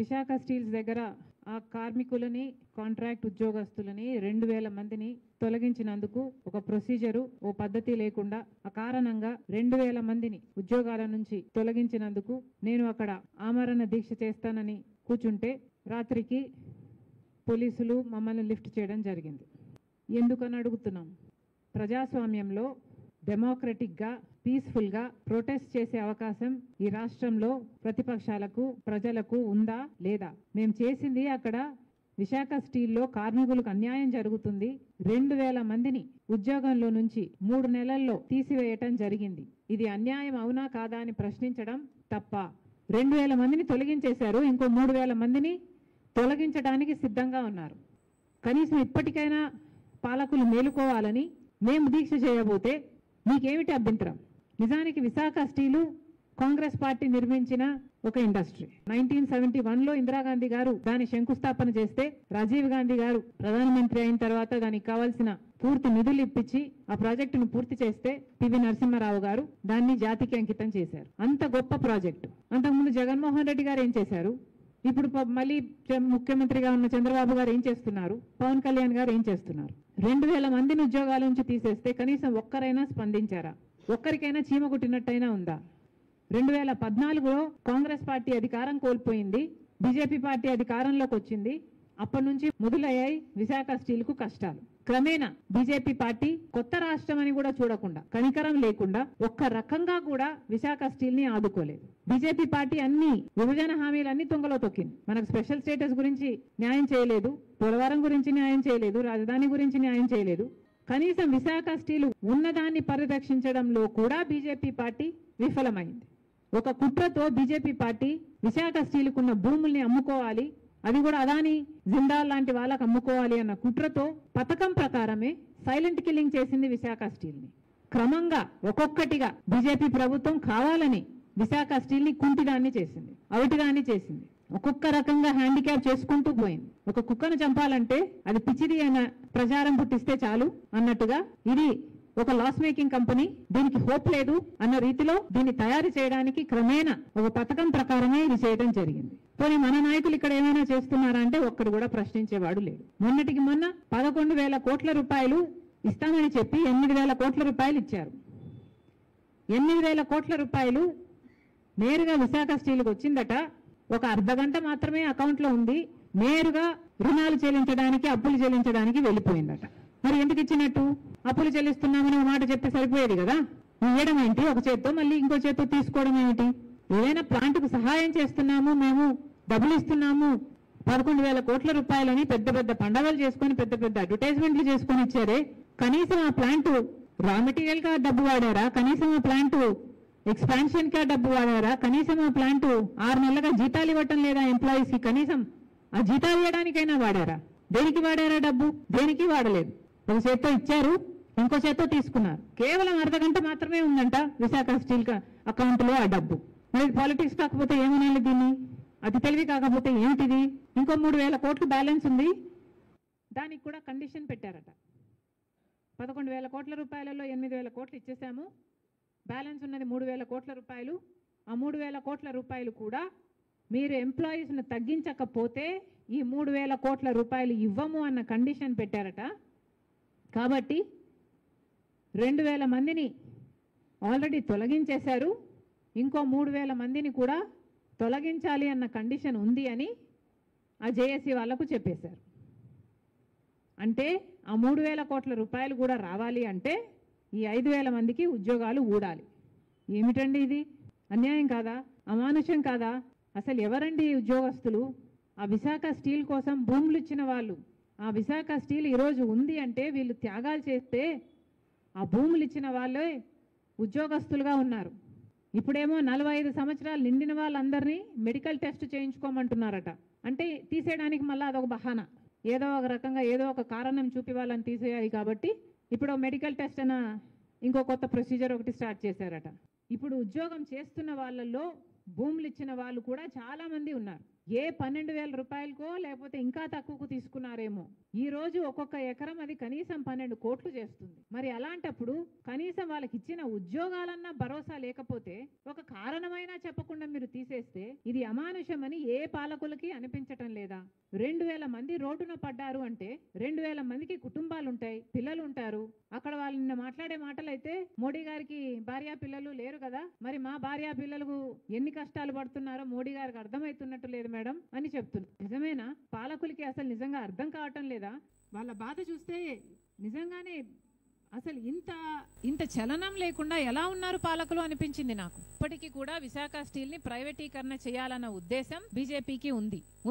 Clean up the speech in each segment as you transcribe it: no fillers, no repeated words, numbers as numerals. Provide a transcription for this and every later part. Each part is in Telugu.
విశాఖ స్టీల్స్ దగ్గర ఆ కార్మికులని కాంట్రాక్ట్ ఉద్యోగస్తులని 2000 మందిని తొలగించినందుకు ఒక ప్రొసీజరు ఓ పద్ధతి లేకుండా ఆ కారణంగా 2000 మందిని ఉద్యోగాల నుంచి తొలగించినందుకు నేను అక్కడ ఆమరణ దీక్ష చేస్తానని కూర్చుంటే రాత్రికి పోలీసులు మమ్మల్ని లిఫ్ట్ చేయడం జరిగింది. ఎందుకని అడుగుతున్నాం? ప్రజాస్వామ్యంలో డెమోక్రటిక్గా పీస్ఫుల్గా ప్రొటెస్ట్ చేసే అవకాశం ఈ రాష్ట్రంలో ప్రతిపక్షాలకు ప్రజలకు ఉందా లేదా? మేము చేసింది అక్కడ విశాఖ స్టీల్లో కార్మికులకు అన్యాయం జరుగుతుంది. 2000 మందిని ఉద్యోగంలో నుంచి 3 నెలల్లో తీసివేయటం జరిగింది. ఇది అన్యాయం అవునా కాదా అని ప్రశ్నించడం తప్ప. 2000 మందిని తొలగించేశారు, ఇంకో 3000 మందిని తొలగించడానికి సిద్ధంగా ఉన్నారు. కనీసం ఇప్పటికైనా పాలకులు మేలుకోవాలని మేము దీక్ష చేయబోతే మీకేమిటి అభ్యంతరం? నిజానికి విశాఖ స్టీలు కాంగ్రెస్ పార్టీ నిర్మించిన ఒక ఇండస్ట్రీ. 1971లో ఇందిరాగాంధీ గారు దాని శంకుస్థాపన చేస్తే రాజీవ్ గాంధీ గారు ప్రధానమంత్రి అయిన తర్వాత దానికి కావాల్సిన పూర్తి నిధులు ఇప్పించి ఆ ప్రాజెక్టును పూర్తి చేస్తే పివి నరసింహారావు గారు దాన్ని జాతికి అంకితం చేశారు. అంత గొప్ప ప్రాజెక్టు. అంతకుముందు జగన్మోహన్ రెడ్డి గారు ఏం చేశారు? ఇప్పుడు మళ్ళీ ముఖ్యమంత్రిగా ఉన్న చంద్రబాబు గారు ఏం చేస్తున్నారు? పవన్ కళ్యాణ్ గారు ఏం చేస్తున్నారు? 2000 మందిని ఉద్యోగాల నుంచి తీసేస్తే కనీసం ఒక్కరైనా స్పందించారా? ఒక్కరికైనా చీమ కుట్టినట్టయినా ఉందా? 2014లో కాంగ్రెస్ పార్టీ అధికారం కోల్పోయింది, బీజేపీ పార్టీ అధికారంలోకి వచ్చింది. అప్పటి నుంచి మొదలయ్యాయి విశాఖ స్టీల్ కు కష్టాలు. క్రమేణా బీజేపీ పార్టీ కొత్త రాష్ట్రం అని కూడా చూడకుండా, కనికరం లేకుండా ఒక్క రకంగా కూడా విశాఖ స్టీల్ ని ఆదుకోలేదు. బీజేపీ పార్టీ అన్ని విభజన హామీలన్నీ తుంగలో తొక్కింది. మనకు స్పెషల్ స్టేటస్ గురించి న్యాయం చేయలేదు, పోలవరం గురించి న్యాయం చేయలేదు, రాజధాని గురించి న్యాయం చేయలేదు. కనీసం విశాఖ స్టీల్ ఉన్నదాన్ని పరిరక్షించడంలో కూడా బీజేపీ పార్టీ విఫలమైంది. ఒక కుట్రతో బీజేపీ పార్టీ విశాఖ స్టీల్ కున్న భూముల్ని అమ్ముకోవాలి, అది కూడా అదాని జిందాల్ లాంటి వాళ్ళకు అమ్ముకోవాలి అన్న కుట్రతో పథకం ప్రకారమే సైలెంట్ కిల్లింగ్ చేసింది విశాఖ స్టీల్ ని. క్రమంగా ఒక్కొక్కటిగా బీజేపీ ప్రభుత్వం కావాలని విశాఖ స్టీల్ ని కుంటిదాన్ని చేసింది, అవిటిదాన్ని చేసింది. ఒక్కొక్క రకంగా హ్యాండిక్యాప్ చేసుకుంటూ పోయింది. ఒక కుక్కను చంపాలంటే అది పిచ్చిది అన్న ప్రచారం పుట్టిస్తే చాలు అన్నట్టుగా ఇది ఒక లాస్ మేకింగ్ కంపెనీ, దీనికి హోప్ లేదు అన్న రీతిలో దీన్ని తయారు చేయడానికి క్రమేణా ఒక పథకం ప్రకారమే ఇది చేయడం జరిగింది. పోనీ మన నాయకులు ఇక్కడ ఏమైనా చేస్తున్నారా అంటే ఒక్కడు కూడా ప్రశ్నించేవాడు లేడు. మొన్నటికి మొన్న 11,000 కోట్ల రూపాయలు ఇస్తామని చెప్పి 8,000 కోట్ల రూపాయలు ఇచ్చారు. 8,000 కోట్ల రూపాయలు నేరుగా విశాఖ స్టీల్కి వచ్చిందట. ఒక అర్ధగంట మాత్రమే అకౌంట్ లో ఉంది, నేరుగా రుణాలు చెల్లించడానికి అప్పులు చెల్లించడానికి వెళ్ళిపోయిందట. మరి ఎందుకు ఇచ్చినట్టు? అప్పులు చెల్లిస్తున్నామని ఒక మాట చెప్తే సరిపోయేది కదా. ఇవ్వడం ఏంటి? ఒక చేత్తో మళ్ళీ ఇంకో చేత్తో తీసుకోవడం ఏమిటి? ఏదైనా ప్లాంట్కు సహాయం చేస్తున్నాము, మేము డబ్బులు ఇస్తున్నాము, 11,000 కోట్ల రూపాయలని పెద్ద పెద్ద పండగలు చేసుకుని పెద్ద పెద్ద అడ్వర్టైజ్మెంట్లు చేసుకుని ఇచ్చారే. కనీసం ఆ ప్లాంట్ రా మెటీరియల్ గా డబ్బు వాడారా? కనీసం ఆ ప్లాంట్ ఎక్స్పాన్షన్ గా డబ్బు వాడారా? కనీసం ఆ ప్లాంట్ 6 నెలలుగా జీతాలు ఇవ్వటం లేదా ఎంప్లాయీస్ కి? కనీసం ఆ జీతాలు ఇవ్వడానికైనా వాడారా? దేనికి వాడారా డబ్బు? దేనికి వాడలేదు. ఒక చేత్తో ఇచ్చారు, ఇంకో చేత్తో తీసుకున్నారు. కేవలం అర్ధగంట మాత్రమే ఉందంట విశాఖ స్టీల్ అకౌంట్ లో ఆ డబ్బు. మరి పాలిటిక్స్ కాకపోతే ఏమనాలి దీన్ని? అతి తెలివి కాకపోతే ఏమిటిది? ఇంకో 3,000 కోట్లు బ్యాలెన్స్ ఉంది, దానికి కూడా కండిషన్ పెట్టారట. 11,000 కోట్ల రూపాయలలో 8,000 కోట్లు ఇచ్చేసాము, బ్యాలెన్స్ ఉన్నది 3,000 కోట్ల రూపాయలు. ఆ 3,000 కోట్ల రూపాయలు కూడా మీరు ఎంప్లాయీస్ను తగ్గించకపోతే ఈ 3,000 కోట్ల రూపాయలు ఇవ్వము అన్న కండిషన్ పెట్టారట. కాబట్టి 2,000 మందిని ఆల్రెడీ తొలగించేశారు, ఇంకో 3,000 మందిని కూడా తొలగించాలి అన్న కండిషన్ ఉంది అని ఆ జేఏసీ వాళ్లకు చెప్పేశారు. అంటే ఆ 3,000 కోట్ల రూపాయలు కూడా రావాలి అంటే ఈ 5,000 మందికి ఉద్యోగాలు ఊడాలి. ఏమిటండి ఇది? అన్యాయం కాదా? అమానుషం కాదా? అసలు ఎవరండి ఈ ఉద్యోగస్తులు? ఆ విశాఖ స్టీల్ కోసం భూములు ఇచ్చిన వాళ్ళు. ఆ విశాఖ స్టీల్ ఈరోజు ఉంది అంటే వీళ్ళు త్యాగాలు చేస్తే ఆ భూములు ఇచ్చిన వాళ్ళే ఉద్యోగస్తులుగా ఉన్నారు. ఇప్పుడేమో 45 సంవత్సరాలు నిండిన వాళ్ళందరినీ మెడికల్ టెస్ట్ చేయించుకోమంటున్నారట. అంటే తీసేయడానికి మళ్ళీ అదొక బహానా, ఏదో ఒక రకంగా ఏదో ఒక కారణం చూపి వాళ్ళని తీసేయాలి. కాబట్టి ఇప్పుడు మెడికల్ టెస్ట్ అన్న ఇంకో కొత్త ప్రొసీజర్ ఒకటి స్టార్ట్ చేశారట. ఇప్పుడు ఉద్యోగం చేస్తున్న వాళ్ళల్లో భూములు ఇచ్చిన వాళ్ళు కూడా చాలా మంది ఉన్నారు. ఏ 12,000 రూపాయలకో లేకపోతే ఇంకా తక్కువకు తీసుకున్నారేమో. ఈ రోజు ఒక్కొక్క ఎకరం అది కనీసం 12 కోట్లు చేస్తుంది. మరి అలాంటప్పుడు కనీసం వాళ్ళకి ఇచ్చిన ఉద్యోగాలన్నా భరోసా లేకపోతే ఒక కారణమైనా చెప్పకుండా మీరు తీసేస్తే ఇది అమానుషమని ఏ పాలకులకి అనిపించటం లేదా? 2,000 మంది రోడ్డున పడ్డారు అంటే 2,000 మందికి కుటుంబాలు ఉంటాయి, పిల్లలు ఉంటారు. అక్కడ వాళ్ళు నిన్న మాట్లాడే మాటలైతే మోడీ గారికి భార్యా పిల్లలు లేరు కదా, మరి మా భార్యా పిల్లలకు ఎన్ని కష్టాలు పడుతున్నారో మోడీ గారికి అర్థమవుతున్నట్టు లేదు మేడం అని చెప్తున్నారు. నిజమేనా? పాలకులకి అసలు నిజంగా అర్థం కావటం లేదా? వాళ్ళ బాధ చూస్తే నిజంగానే అసలు ఇంత చలనం లేకుండా ఎలా ఉన్నారు పాలకులు అనిపించింది నాకు. ఇప్పటికీ కూడా విశాఖ స్టీల్ ని ప్రైవేటీకరణ చేయాలన్న ఉద్దేశం బీజేపీకి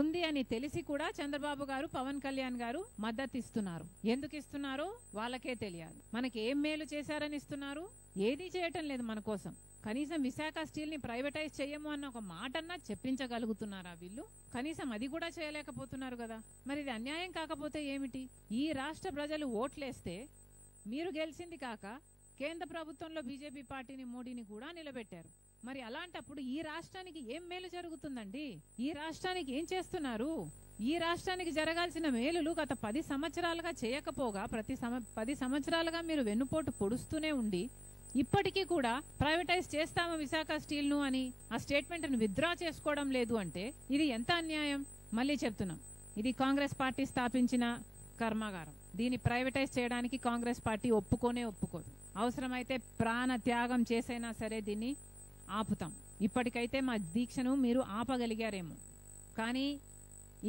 ఉంది అని తెలిసి కూడా చంద్రబాబు గారు, పవన్ కళ్యాణ్ గారు మద్దతు ఇస్తున్నారు. ఎందుకు ఇస్తున్నారో వాళ్ళకే తెలియాలి. మనకి ఏం మేలు చేశారని ఇస్తున్నారు? ఏదీ చేయటం లేదు మన కోసం. కనీసం విశాఖ స్టీల్ ని ప్రైవేటైజ్ చేయము అన్న ఒక మాటన్నా చెప్పించగలుగుతున్నారా వీళ్ళు? కనీసం అది కూడా చేయలేకపోతున్నారు కదా. మరి ఇది అన్యాయం కాకపోతే ఏమిటి? ఈ రాష్ట్ర ప్రజలు ఓట్లేస్తే మీరు గెలిచింది కాక కేంద్ర ప్రభుత్వంలో బీజేపీ పార్టీని, మోడీని కూడా నిలబెట్టారు. మరి అలాంటప్పుడు ఈ రాష్ట్రానికి ఏం మేలు జరుగుతుందండి? ఈ రాష్ట్రానికి ఏం చేస్తున్నారు? ఈ రాష్ట్రానికి జరగాల్సిన మేలులు గత 10 సంవత్సరాలుగా చేయకపోగా 10 సంవత్సరాలుగా మీరు వెన్నుపోటు పొడుస్తూనే ఉండి ఇప్పటికీ కూడా ప్రైవేటైజ్ చేస్తాము విశాఖ స్టీల్ ను అని ఆ స్టేట్మెంట్ ను విత్డ్రా చేసుకోవడం లేదు అంటే ఇది ఎంత అన్యాయం? మళ్ళీ చెప్తున్నాం, ఇది కాంగ్రెస్ పార్టీ స్థాపించిన కర్మాగారం. దీన్ని ప్రైవేటైజ్ చేయడానికి కాంగ్రెస్ పార్టీ ఒప్పుకోదు. అవసరమైతే ప్రాణ త్యాగం చేసైనా సరే దీన్ని ఆపుతాం. ఇప్పటికైతే మా దీక్షను మీరు ఆపగలిగారేమో, కానీ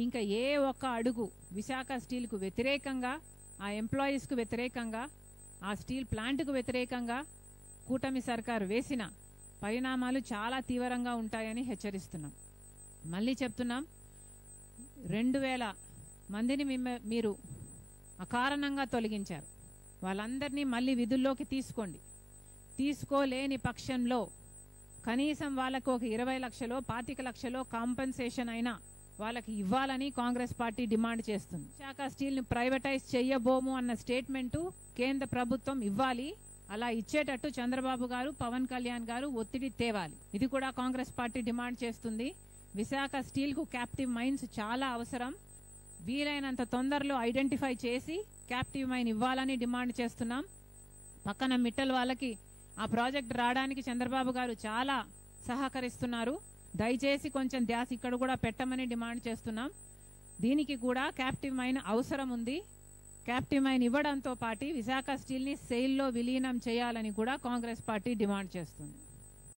ఇంకా ఏ ఒక్క అడుగు విశాఖ స్టీల్కు వ్యతిరేకంగా, ఆ ఎంప్లాయీస్కు వ్యతిరేకంగా, ఆ స్టీల్ ప్లాంట్కు వ్యతిరేకంగా కూటమి సర్కారు వేసిన పరిణామాలు చాలా తీవ్రంగా ఉంటాయని హెచ్చరిస్తున్నాం. మళ్ళీ చెప్తున్నాం, 2,000 మందిని మీరు అకారణంగా తొలగించారు. వాళ్ళందరినీ మళ్ళీ విధుల్లోకి తీసుకోండి. తీసుకోలేని పక్షంలో కనీసం వాళ్ళకు ఒక 20 లక్షలో 25 లక్షలో కాంపెన్సేషన్ అయినా వాళ్ళకి ఇవ్వాలని కాంగ్రెస్ పార్టీ డిమాండ్ చేస్తుంది. విశాఖ స్టీల్ ని ప్రైవేటైజ్ చెయ్యబోము అన్న స్టేట్మెంటు కేంద్ర ప్రభుత్వం ఇవ్వాలి. అలా ఇచ్చేటట్టు చంద్రబాబు గారు, పవన్ కళ్యాణ్ గారు ఒత్తిడి తేవాలి. ఇది కూడా కాంగ్రెస్ పార్టీ డిమాండ్ చేస్తుంది. విశాఖ స్టీల్ కు క్యాప్టివ్ మైన్స్ చాలా అవసరం. వీలైనంత తొందరలో ఐడెంటిఫై చేసి క్యాప్టివ్ మైన్ ఇవ్వాలని డిమాండ్ చేస్తున్నాం. పక్కన మిట్టల్ వాళ్ళకి ఆ ప్రాజెక్ట్ రావడానికి చంద్రబాబు గారు చాలా సహకరిస్తున్నారు. దయచేసి కొంచెం ధ్యాస ఇక్కడ కూడా పెట్టమని డిమాండ్ చేస్తున్నాం. దీనికి కూడా క్యాప్టివ్ మైన్ అవసరం ఉంది. క్యాప్టివ్ మైన్ ఇవ్వడంతో పాటు విశాఖ స్టీల్ ని సెయిల్లో విలీనం చేయాలని కూడా కాంగ్రెస్ పార్టీ డిమాండ్ చేస్తుంది.